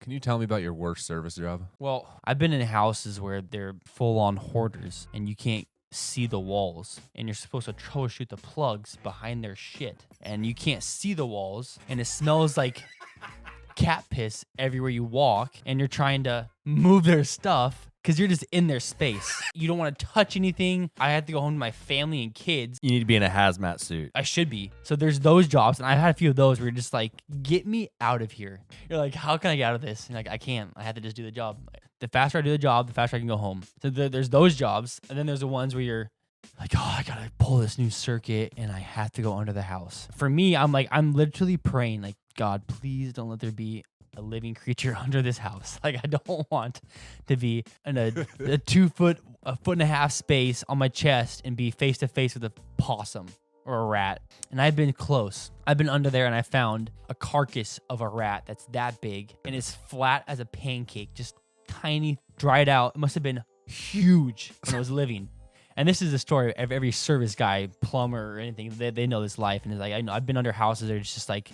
Can you tell me about your worst service job? Well, I've been in houses where they're full-on hoarders and you can't see the walls, and you're supposed to troubleshoot the plugs behind their shit, and you can't see the walls, and it smells like cat piss everywhere you walk, and you're trying to move their stuff because you're just in their space. You don't want to touch anything. I had to go home to my family and kids. You need to be in a hazmat suit. I should be. So there's those jobs, and I've had a few of those where you're just like, get me out of here. You're like, how can I get out of this? And like, I can't. I had to just do the job. The faster I do the job, the faster I can go home. So there's those jobs, and then there's the ones where you're like, oh, I gotta pull this new circuit, and I have to go under the house. For me, I'm literally praying, like, God, please don't let there be a living creature under this house. Like, I don't want to be in a 2 foot, a foot and a half space on my chest and be face to face with a possum or a rat. And I've been close. I've been under there and I found a carcass of a rat that's that big and it's flat as a pancake, just tiny, dried out. It must have been huge when it was living. And this is the story of every service guy, plumber or anything. They know this life. And it's like, I know I've been under houses that are just like,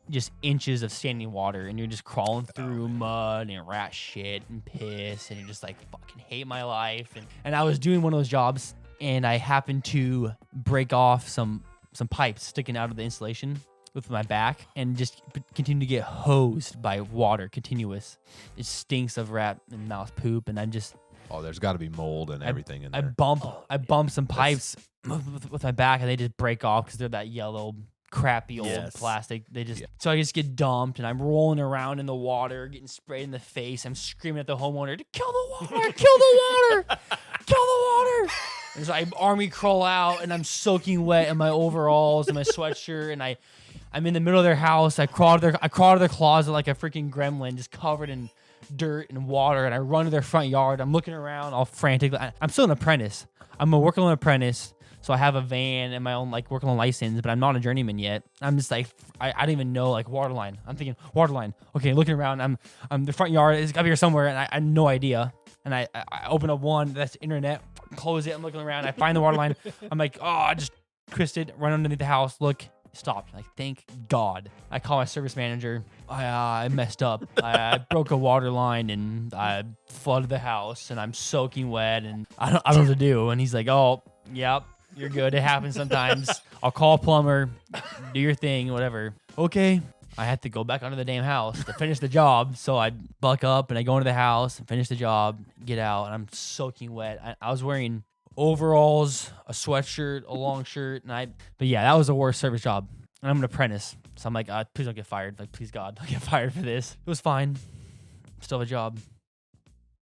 just inches of standing water, and you're just crawling through mud and rat shit and piss, and you're just like, fucking hate my life. And I was doing one of those jobs, and I happened to break off some pipes sticking out of the insulation with my back, and just continue to get hosed by water, continuous. It stinks of rat and mouse poop, and I'm just... Oh, there's got to be mold and everything in there. I bump some pipes with my back, and they just break off because they're that yellow... crappy old plastic. So I just get dumped and I'm rolling around in the water, getting sprayed in the face. I'm screaming at the homeowner to kill the water, kill the water, kill the water. And so I army crawl out and I'm soaking wet in my overalls and my sweatshirt, and I'm in the middle of their house. I crawl to their closet like a freaking gremlin, just covered in dirt and water, and I run to their front yard. I'm looking around all frantic. I'm still an apprentice. I'm a working apprentice. So I have a van and my own like working on license, but I'm not a journeyman yet. I'm just like, I don't even know like water line. I'm thinking water line. Okay, looking around, I'm the front yard is up here somewhere, and I had no idea. And I open up one that's internet, close it. I'm looking around, I find the water line. I'm like, oh, I just twisted, run underneath the house, look, stopped. Like, thank God. I call my service manager. I messed up. I broke a water line and I flooded the house, and I'm soaking wet, and I don't know what to do. And he's like, oh, yep. You're good. It happens sometimes. I'll call a plumber. Do your thing, whatever. Okay. I had to go back under the damn house to finish the job. So I buck up and I go into the house and finish the job, get out, and I'm soaking wet. I was wearing overalls, a sweatshirt, a long shirt, but yeah, that was the worst service job. And I'm an apprentice. So I'm like, please don't get fired. Like, please God, don't get fired for this. It was fine. Still have a job.